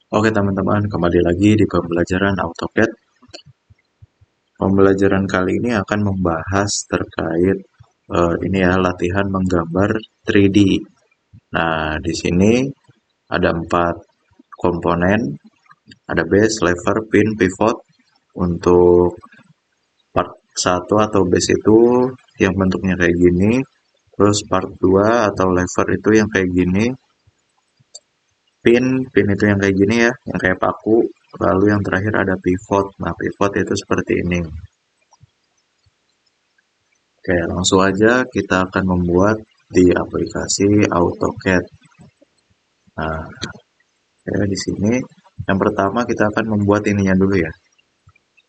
Oke teman-teman, kembali lagi di pembelajaran AutoCAD. Pembelajaran kali ini akan membahas terkait ini ya, latihan menggambar 3D. Nah, di sini ada 4 komponen, ada base, lever, pin, pivot. Untuk part 1 atau base itu yang bentuknya kayak gini, terus part 2 atau lever itu yang kayak gini, pin itu yang kayak gini ya, yang kayak paku. Lalu yang terakhir ada pivot. Nah, pivot itu seperti ini. Oke, langsung aja kita akan membuat di aplikasi AutoCAD. Nah, ya di sini yang pertama kita akan membuat ininya dulu ya.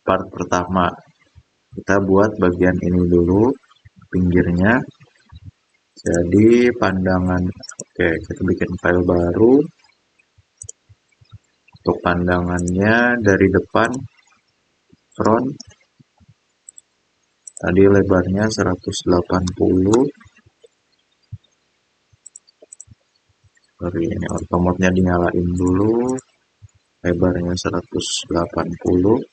Part pertama kita buat bagian ini dulu, pinggirnya. Jadi pandangan, oke, kita bikin file baru. Untuk pandangannya dari depan, front. Tadi lebarnya 180. Sorry, ini auto mode-nya dinyalain dulu. Lebarnya 180.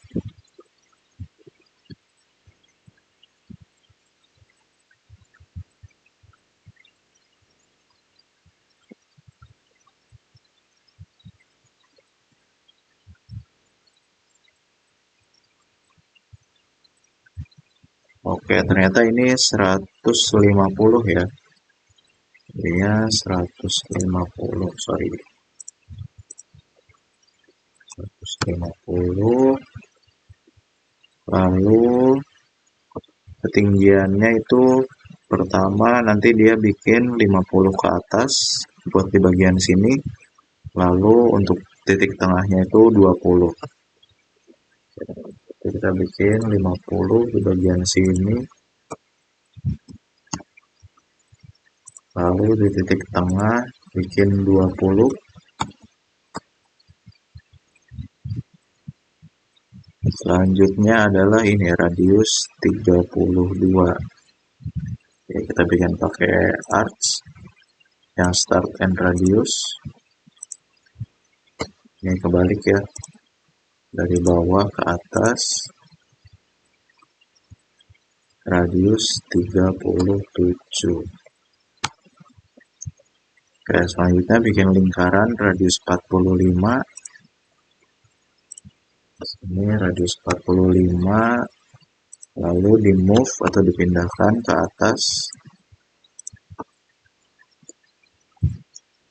Oke, ternyata ini 150 ya. Ininya 150, sorry. 150. Lalu ketinggiannya itu pertama nanti dia bikin 50 ke atas buat di bagian sini. Lalu untuk titik tengahnya itu 20. Jadi kita bikin 50 di bagian sini. Lalu di titik tengah bikin 20. Selanjutnya adalah ini radius 32. Oke, kita bikin pakai arch yang start and radius. Ini kebalik ya. Dari bawah ke atas. Radius 37. Oke, selanjutnya bikin lingkaran radius 45. Ini radius 45. Lalu di move atau dipindahkan ke atas.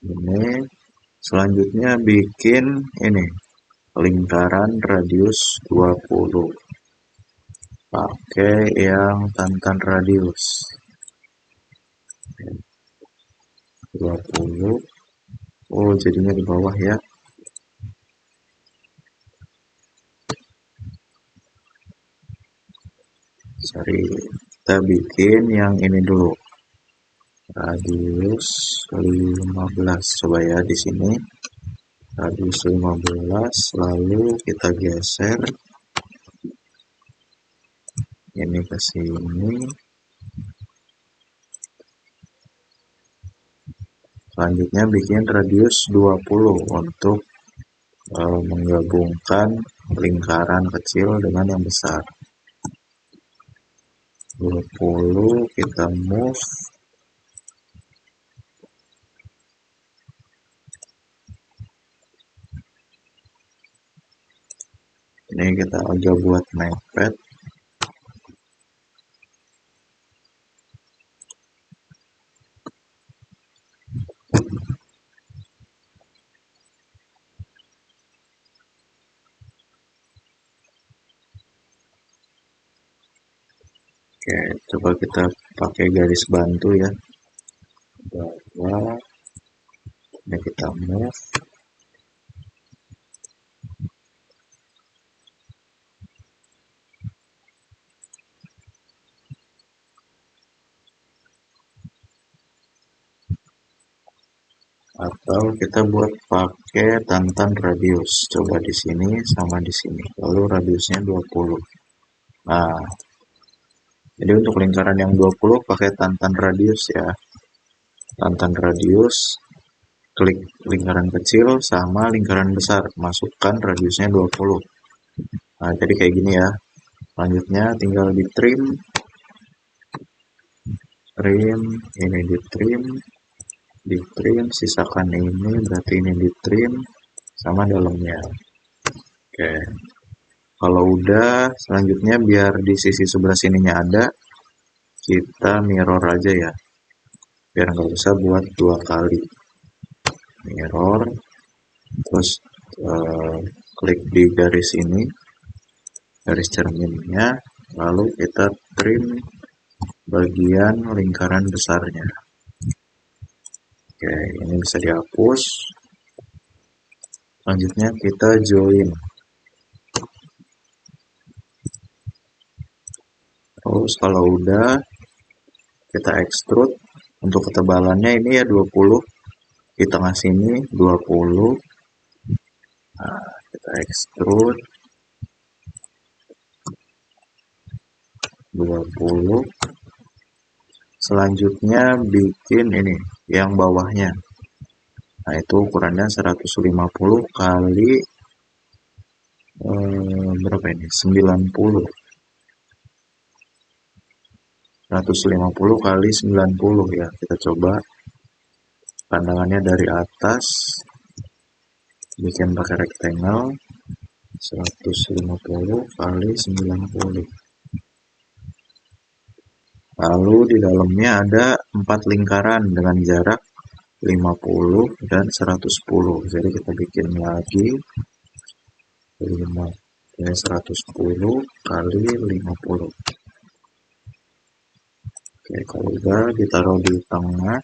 Ini selanjutnya bikin ini lingkaran radius 20 pakai yang tantan radius 20. Oh, jadinya di bawah ya. Sorry, kita bikin yang ini dulu. Radius 15. Coba ya di sini. Radius 15, lalu kita geser ini ke sini. Selanjutnya bikin radius 20 untuk menggabungkan lingkaran kecil dengan yang besar. 20 kita move. Ini kita agak buat mepet. Oke, coba kita pakai garis bantu ya. Bawah. Ini kita move. Atau kita buat pakai tantan radius. Coba di sini sama di sini. Lalu radiusnya 20. Nah, jadi untuk lingkaran yang 20 pakai tantan radius ya. Tantan radius klik lingkaran kecil sama lingkaran besar, masukkan radiusnya 20. Nah, jadi kayak gini ya. Selanjutnya tinggal di trim, ini di trim, sisakan ini, berarti ini di trim sama dalamnya. Oke. Kalau udah, selanjutnya biar di sisi sebelah sininya ada, kita mirror aja ya. Biar nggak usah buat 2 kali. Mirror, terus klik di garis ini, garis cerminnya, lalu kita trim bagian lingkaran besarnya. Oke, ini bisa dihapus. Selanjutnya kita join. Terus kalau udah, kita extrude. Untuk ketebalannya ini ya 20. Di tengah sini 20. Nah, kita extrude 20. Selanjutnya bikin ini yang bawahnya. Nah, itu ukurannya 150 kali berapa ini? 90. 150 kali 90 ya. Kita coba pandangannya dari atas. Bikin pakai rectangle. 150 kali 90. Lalu di dalamnya ada 4 lingkaran dengan jarak 50 dan 110. Jadi kita bikin lagi 5. Ini 110 kali 50. Oke, kalau udah ditaruh di tengah.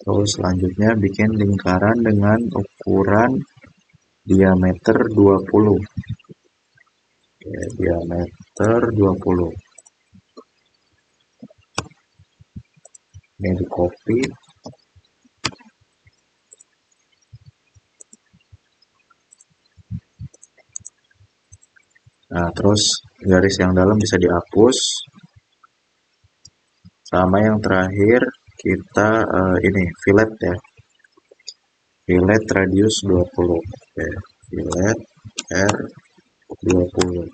Terus selanjutnya bikin lingkaran dengan ukuran diameter 20. Oke, diameter 20. Ini di copy. Nah, terus garis yang dalam bisa dihapus. Sama yang terakhir kita ini fillet ya. Fillet radius 20. Oke, fillet R20.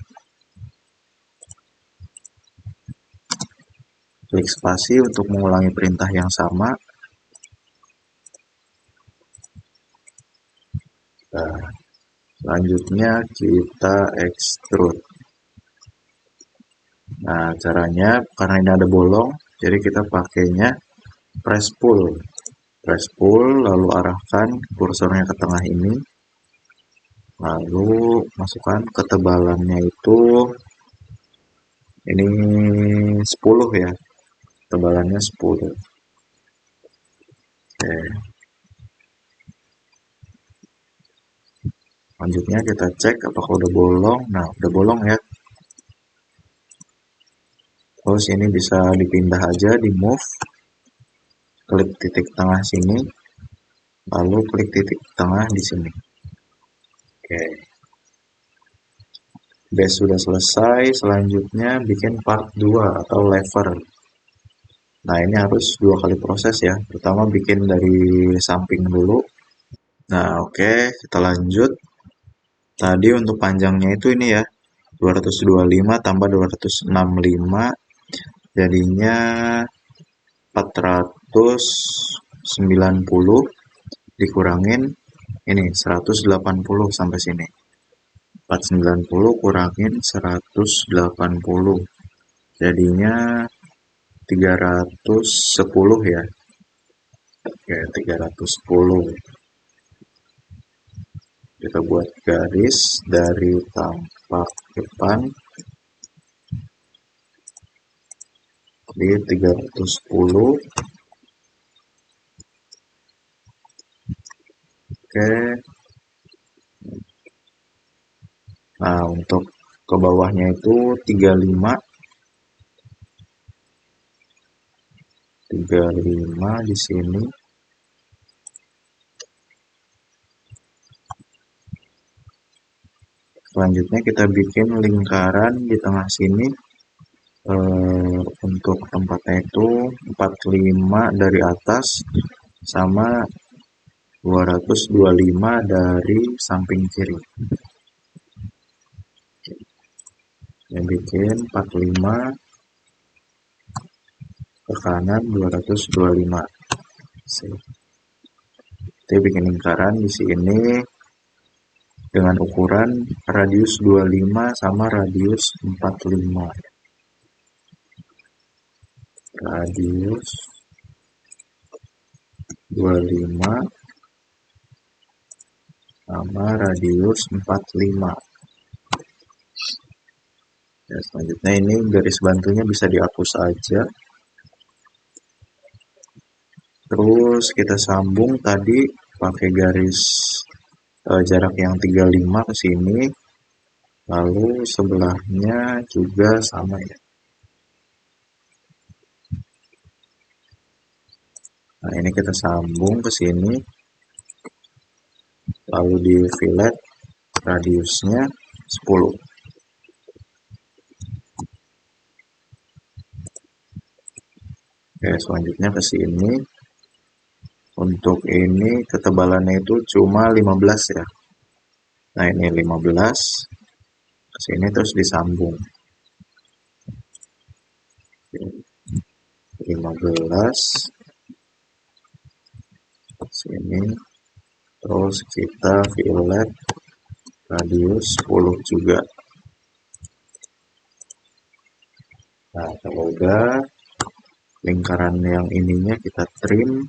Klik spasi untuk mengulangi perintah yang sama. Nah, selanjutnya kita extrude. Nah, caranya karena ini ada bolong, jadi kita pakainya press pull. Press pull, lalu arahkan kursornya ke tengah ini. Lalu masukkan ketebalannya itu ini 10 ya. Ketebalannya 10. Oke. Selanjutnya kita cek apakah udah bolong. Nah, udah bolong ya. Terus ini bisa dipindah aja, di move. Klik titik tengah sini. Lalu klik titik tengah di sini. Oke. Base sudah selesai. Selanjutnya bikin part 2 atau lever. Nah, ini harus 2 kali proses ya. Pertama bikin dari samping dulu. Nah, oke, kita lanjut. Tadi untuk panjangnya itu ini ya. 225 tambah 265 jadinya 490 dikurangin ini 180 sampai sini. 490 kurangin 180 jadinya 310 ya. Oke, 310. Kita buat garis dari tampak depan di 310. Oke. Nah, untuk ke bawahnya itu 35. 35 di sini. Selanjutnya kita bikin lingkaran di tengah sini untuk tempatnya itu 45 dari atas sama 225 dari samping kiri. Yang bikin 45 ke kanan 225. Kita bikin lingkaran di sini dengan ukuran radius 25 sama radius 45. Radius 25 sama radius 45. Ya, selanjutnya ini garis bantunya bisa dihapus aja. Terus kita sambung tadi pakai garis jarak yang 35 ke sini. Lalu sebelahnya juga sama ya. Nah, ini kita sambung ke sini. Lalu di fillet radiusnya 10. Oke, selanjutnya ke sini. Untuk ini ketebalannya itu cuma 15 ya. Nah, ini 15 ke sini terus disambung. 15 sini terus kita fillet radius 10 juga. Nah, kalau udah lingkaran yang ininya kita trim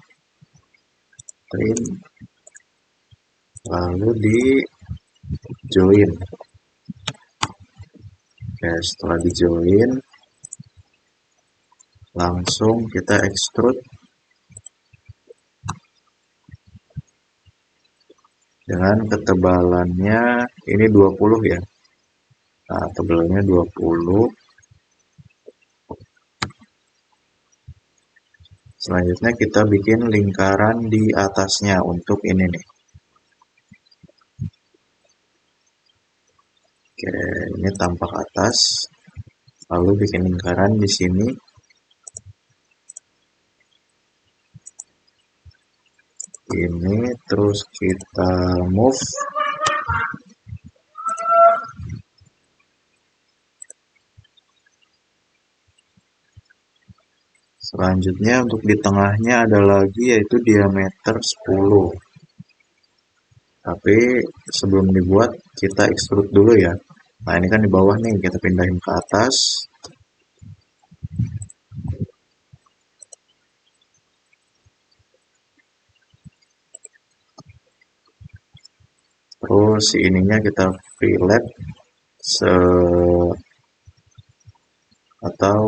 lalu di join. Oke, setelah di join langsung kita extrude dengan ketebalannya ini 20 ya. Nah, tebalannya 20. Selanjutnya kita bikin lingkaran di atasnya untuk ini nih. Oke, ini tampak atas. Lalu bikin lingkaran di sini. Ini terus kita move. Selanjutnya untuk di tengahnya ada lagi yaitu diameter 10. Tapi sebelum dibuat kita extrude dulu ya. Nah, ini kan di bawah nih, kita pindahin ke atas. Terus ininya kita fillet atau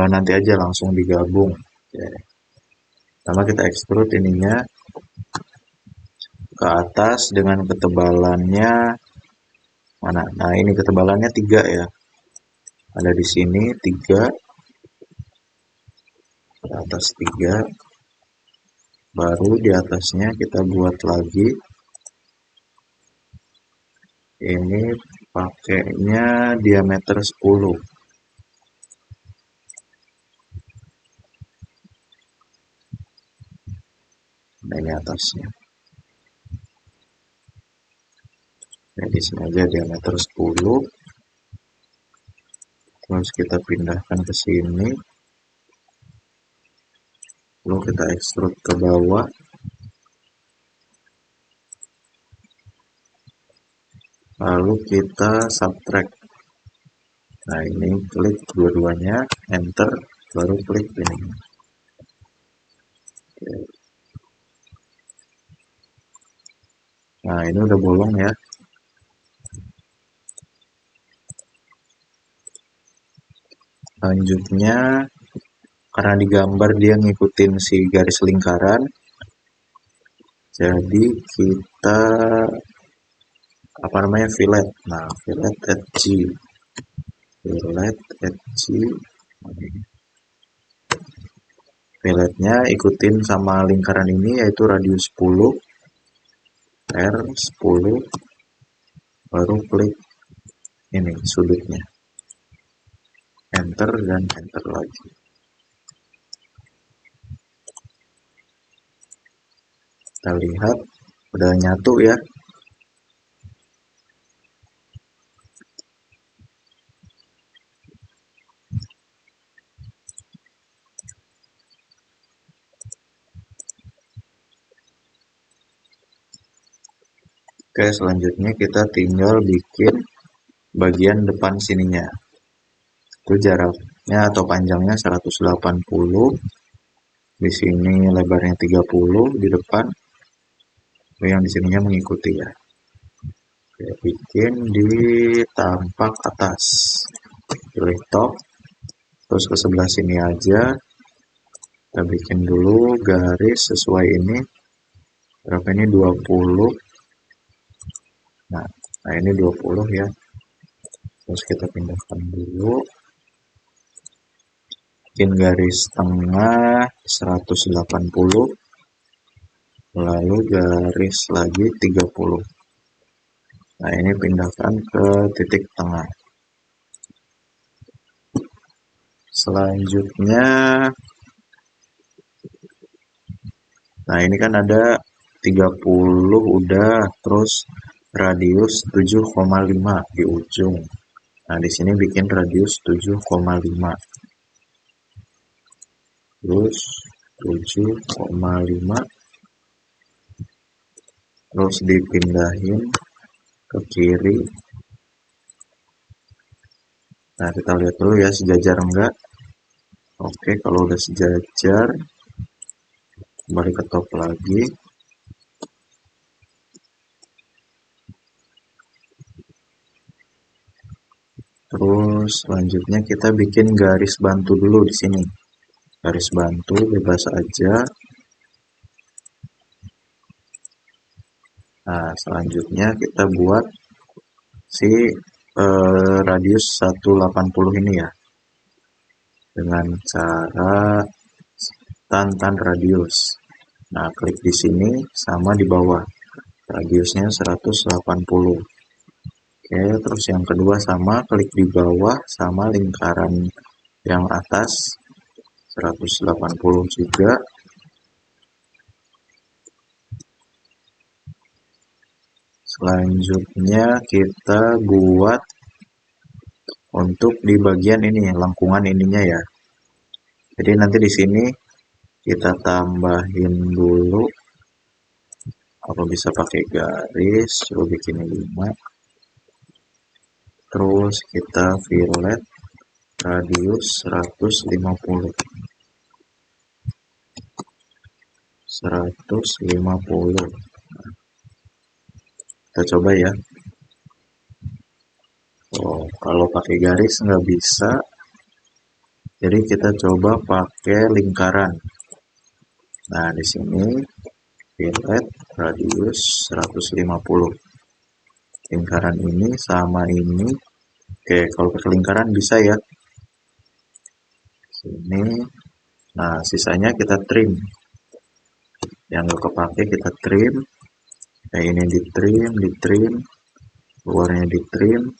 nanti aja langsung digabung. Oke. Pertama kita extrude ininya ke atas dengan ketebalannya mana? Nah, ini ketebalannya 3 ya. Ada di sini 3, ke atas 3. Baru di atasnya kita buat lagi. Ini pakainya diameter 10. Nah, ini atasnya. Jadi sini aja diameter 10. Terus kita pindahkan ke sini. Lalu kita extrude ke bawah. Lalu kita subtract. Nah, ini klik dua-duanya, enter, baru klik ini. Oke. Nah, ini udah bolong ya. Selanjutnya, karena digambar dia ngikutin si garis lingkaran, jadi kita fillet. Nah, fillet at G. Fillet at G. Filletnya ikutin sama lingkaran ini yaitu radius 10, R 10, baru klik ini sudutnya. enter dan enter lagi. Kita lihat udah nyatu ya. Oke, selanjutnya kita tinggal bikin bagian depan sininya. Itu jaraknya atau panjangnya 180. Di sini lebarnya 30 di depan. Yang di sininya mengikuti ya. Oke, bikin di tampak atas. Pilih top. Terus ke sebelah sini aja. Kita bikin dulu garis sesuai ini. Berapa ini? 20. Nah ini 20 ya. Terus kita pindahkan dulu. Bikin garis tengah 180. Lalu garis lagi 30. Nah ini pindahkan ke titik tengah. Selanjutnya, nah ini kan ada 30 udah, terus radius 7,5 di ujung. Nah di sini bikin radius 7,5. Terus 7,5. Terus dipindahin ke kiri. Nah kita lihat dulu ya sejajar enggak. Oke, kalau udah sejajar, kembali ke top lagi. Terus selanjutnya kita bikin garis bantu dulu di sini. Garis bantu bebas aja. Nah, selanjutnya kita buat si radius 180 ini ya. Dengan cara tantan radius. Nah, klik di sini sama di bawah. Radiusnya 180. Oke, terus yang kedua sama, klik di bawah sama lingkaran yang atas 180 juga. Selanjutnya kita buat untuk di bagian ini lengkungan ininya ya. Jadi nanti di sini kita tambahin dulu, apa bisa pakai garis, coba bikin 5. Terus kita fillet radius 150. 150. Kita coba ya. Oh, kalau pakai garis nggak bisa, jadi kita coba pakai lingkaran. Nah, di sini fillet radius 150. Lingkaran ini sama ini. Oke, kalau pakai lingkaran bisa ya. Sini. Nah, sisanya kita trim. Yang nggak kepake kita trim. Kayak ini di trim. Luarnya di trim.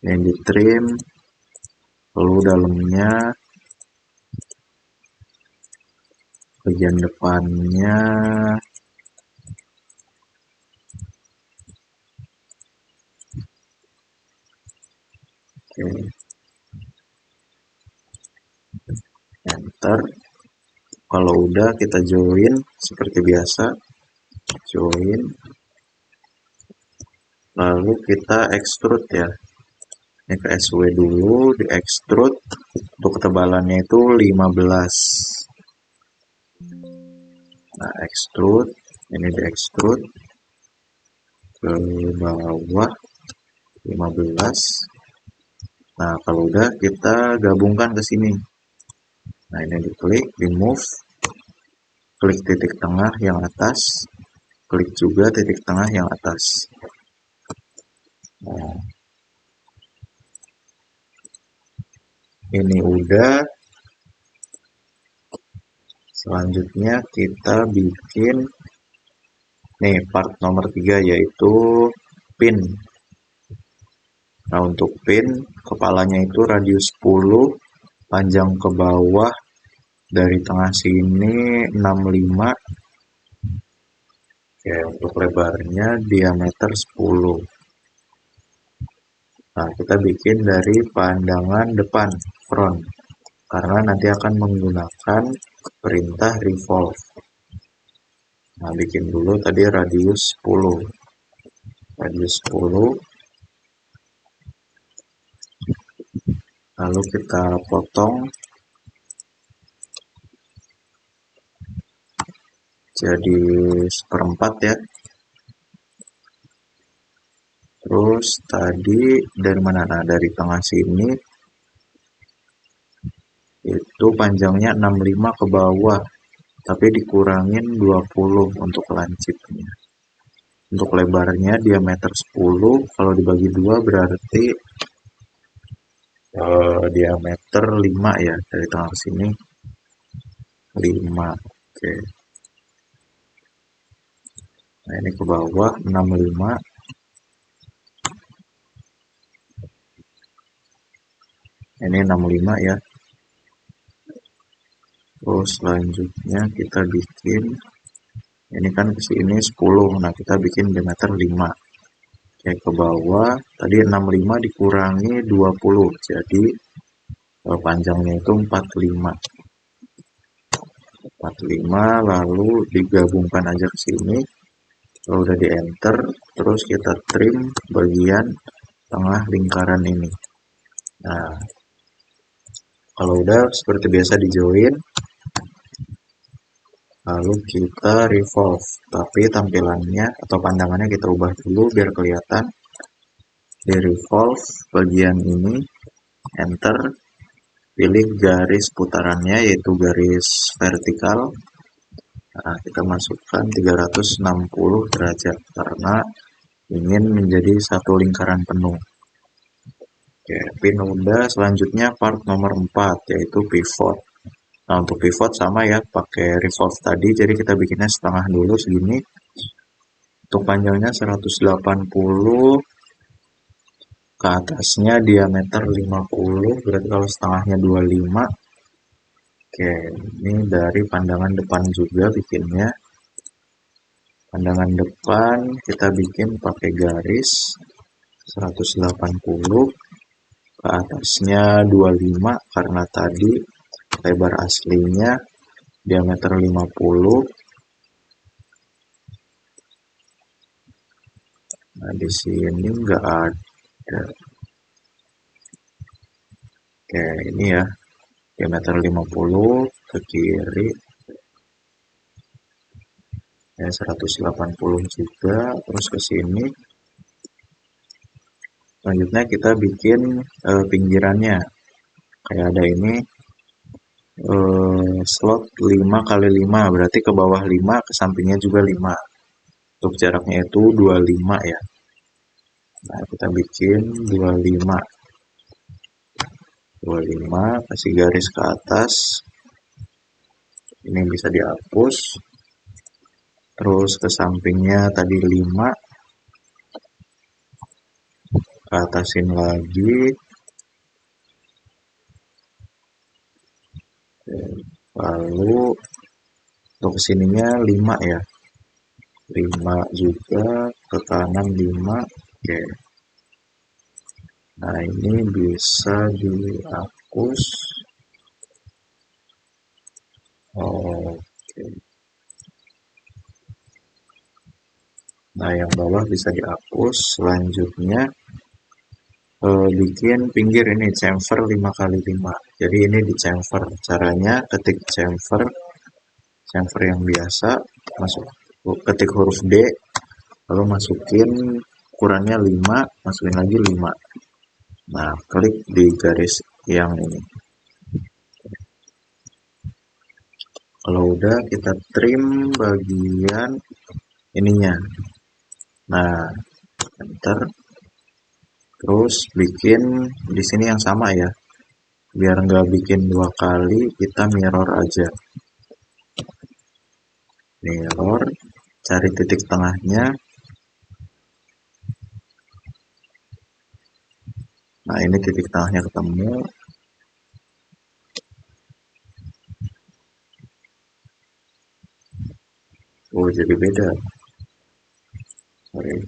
Ini di trim. Lalu dalamnya, bagian depannya, oke, enter. Kalau udah kita join seperti biasa, join, lalu kita extrude ya. Ini ke SW dulu, di extrude. Untuk ketebalannya itu 15. Nah, extrude, ini di extrude ke bawah 15. Nah, kalau udah kita gabungkan ke sini. Nah, ini diklik, di move, klik titik tengah yang atas, klik juga titik tengah yang atas. Nah, ini udah. Selanjutnya kita bikin nih part nomor 3 yaitu pin. Nah, untuk pin, kepalanya itu radius 10, panjang ke bawah dari tengah sini 65. Oke, untuk lebarnya diameter 10. Nah, kita bikin dari pandangan depan, front. Karena nanti akan menggunakan perintah revolve. Nah, bikin dulu tadi radius 10. Radius 10. Lalu kita potong jadi seperempat ya. Terus tadi dari mana? Nah, dari tengah sini itu panjangnya 65 ke bawah, tapi dikurangin 20 untuk lancipnya. Untuk lebarnya diameter 10, kalau dibagi 2 berarti diameter 5 ya, dari tengah ke sini 5. Oke. Nah, ini ke bawah 65. Ini 65 ya. Terus selanjutnya kita bikin, ini kan ke sini 10. Nah, kita bikin diameter 5. Oke, ke bawah tadi 65 dikurangi 20. Jadi panjangnya itu 45. 45 lalu digabungkan aja ke sini. Kalau udah di enter, terus kita trim bagian tengah lingkaran ini. Nah, kalau udah seperti biasa di join, lalu kita revolve. Tapi tampilannya atau pandangannya kita ubah dulu biar kelihatan. Di revolve bagian ini, enter, pilih garis putarannya yaitu garis vertikal. Nah, kita masukkan 360 derajat karena ingin menjadi satu lingkaran penuh. Oke, pin udah, selanjutnya part nomor 4 yaitu pivot. Nah, untuk pivot sama ya, pakai revolve tadi, jadi kita bikinnya setengah dulu segini. Untuk panjangnya 180, ke atasnya diameter 50, berarti kalau setengahnya 25. Oke, ini dari pandangan depan juga bikinnya. Pandangan depan kita bikin pakai garis 180, ke atasnya 25 karena tadi lebar aslinya diameter 50. Nah, di sini nggak ada. Oke, ini ya, diameter 50 ke kiri. Ya, 180 juga, terus ke sini. Selanjutnya kita bikin pinggirannya. Kayak ada ini, slot 5 kali 5, berarti ke bawah 5, ke sampingnya juga 5. Untuk jaraknya itu 25 ya. Nah, kita bikin 25. 25, kasih garis ke atas. Ini bisa dihapus. Terus ke sampingnya tadi 5. Ke atasin lagi. Lalu untuk kesininya 5 ya. 5 juga, ke kanan 5. Oke. Nah, ini bisa dihapus. Oke. Nah, yang bawah bisa dihapus. Selanjutnya bikin pinggir ini chamfer 5 kali 5. Jadi ini di chamfer. Caranya ketik chamfer yang biasa, masuk ketik huruf D, lalu masukin ukurannya 5, masukin lagi 5. Nah, klik di garis yang ini. Kalau udah, kita trim bagian ininya. Nah, enter. Terus bikin di sini yang sama ya. Biar nggak bikin 2 kali, kita mirror aja. Mirror, cari titik tengahnya. Nah, ini titik tengahnya ketemu. Oh, jadi beda. Sorry.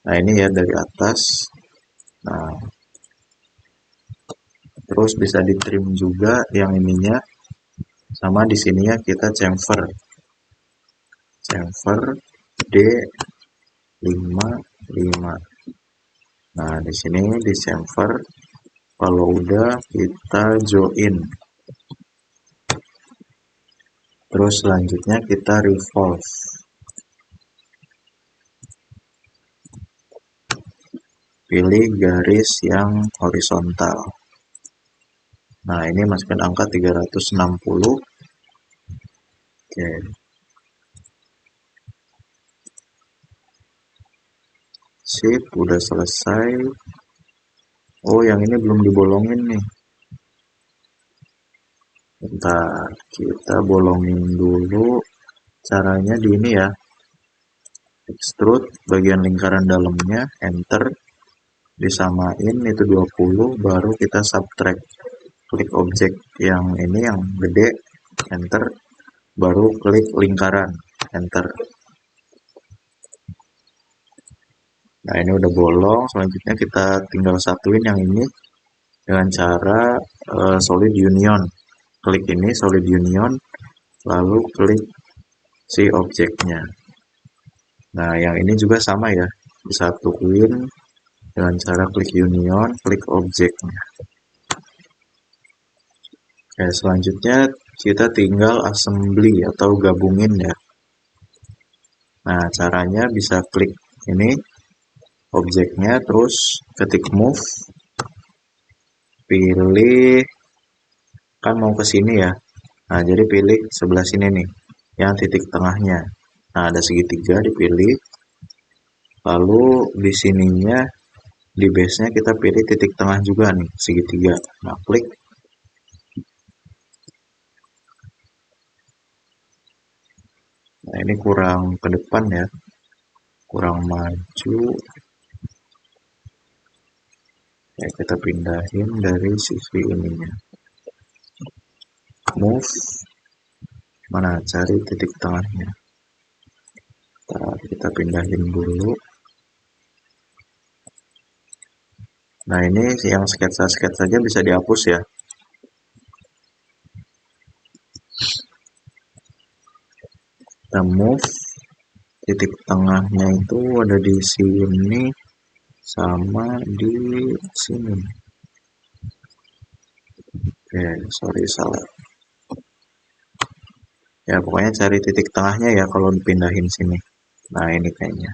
Nah, ini ya dari atas. Nah, terus bisa di trim juga yang ininya. Sama di sininya kita chamfer. Chamfer D55. Nah, di sini di chamfer. Kalau udah kita join. Terus selanjutnya kita revolve. Pilih garis yang horizontal. Nah, ini masukkan angka 360. Oke. Sip, udah selesai. Oh, yang ini belum dibolongin nih. Bentar, kita bolongin dulu. Caranya di ini ya. Extrude bagian lingkaran dalamnya, enter. Disamain itu 20, baru kita subtract. Klik objek yang ini yang gede, enter. Baru klik lingkaran, enter. Nah, ini udah bolong. Selanjutnya kita tinggal satuin yang ini dengan cara solid union. Klik ini solid union, lalu klik si objeknya. Nah, yang ini juga sama ya, disatuin dengan cara klik union, klik objeknya. Oke, selanjutnya kita tinggal assembly atau gabungin ya. Nah, caranya bisa klik ini objeknya, terus ketik move, pilih, kan mau ke sini ya. Nah, jadi pilih sebelah sini nih, yang titik tengahnya. Nah, ada segitiga, dipilih. Lalu di sininya, di base-nya kita pilih titik tengah juga nih, segitiga. Nah, klik. Nah, ini kurang ke depan ya. Kurang maju. Ya, kita pindahin dari sisi ininya. Move. Mana, cari titik tengahnya. Kita pindahin dulu. Nah, ini yang sketsa-sketsa saja bisa dihapus ya. Kita move. Titik tengahnya itu ada di sini sama di sini. Oke, sorry salah. Ya, pokoknya cari titik tengahnya ya kalau dipindahin sini. Nah, ini kayaknya.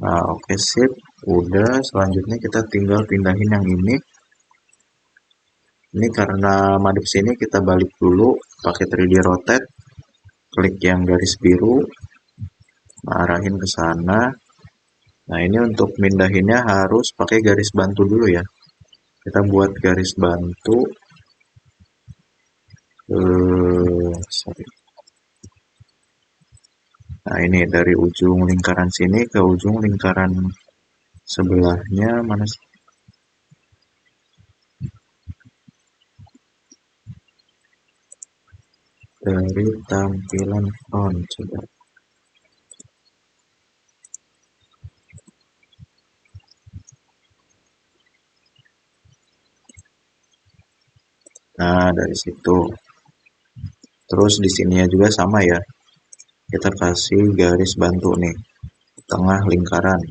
Nah, oke, sip. Udah, selanjutnya kita tinggal pindahin yang ini. Ini karena madep sini kita balik dulu pakai 3D rotate. Klik yang garis biru. Nah, arahin ke sana. Nah, ini untuk mindahinnya harus pakai garis bantu dulu ya. Kita buat garis bantu. Sorry. Nah, ini dari ujung lingkaran sini ke ujung lingkaran sebelahnya mana sih? Dari tampilan font coba. Nah, dari situ. Terus di sininya juga sama ya. Kita kasih garis bantu nih, tengah lingkaran.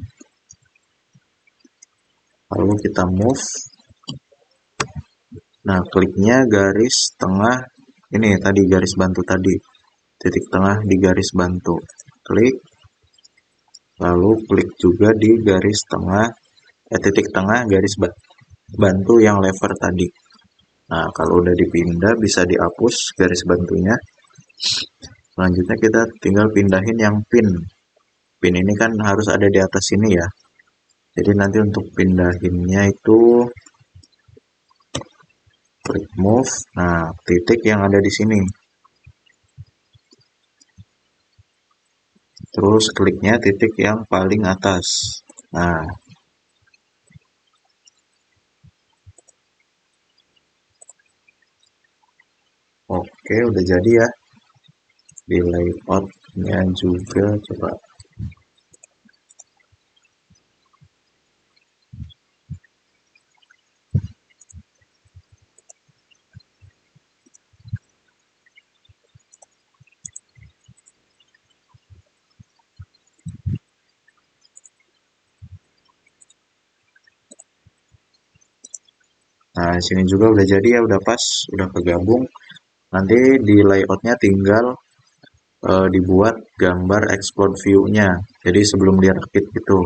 Lalu kita move. Nah, kliknya garis tengah. Ini tadi garis bantu tadi. Titik tengah di garis bantu. Klik. Lalu klik juga di garis tengah. Titik tengah garis bantu yang lever tadi. Nah, kalau udah dipindah bisa dihapus garis bantunya. Selanjutnya kita tinggal pindahin yang pin. Pin ini kan harus ada di atas sini ya. Jadi nanti untuk pindahinnya itu klik move. Nah, titik yang ada di sini. terus kliknya titik yang paling atas. Nah, oke, udah jadi ya. Di layoutnya juga coba. Nah, sini juga udah jadi ya, udah pas, udah kegabung. Nanti di layoutnya tinggal dibuat gambar explode view-nya. Jadi sebelum dia rakit gitu.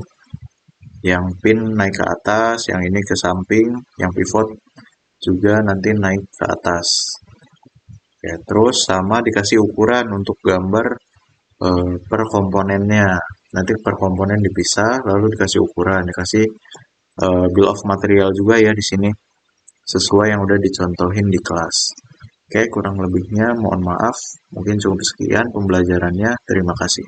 Yang pin naik ke atas, yang ini ke samping, yang pivot juga nanti naik ke atas. Oke, terus sama dikasih ukuran untuk gambar per komponennya. Nanti per komponen dipisah, lalu dikasih ukuran, dikasih bill of material juga ya di sini, sesuai yang udah dicontohin di kelas. Oke, kurang lebihnya mohon maaf. Mungkin cukup sekian pembelajarannya. Terima kasih.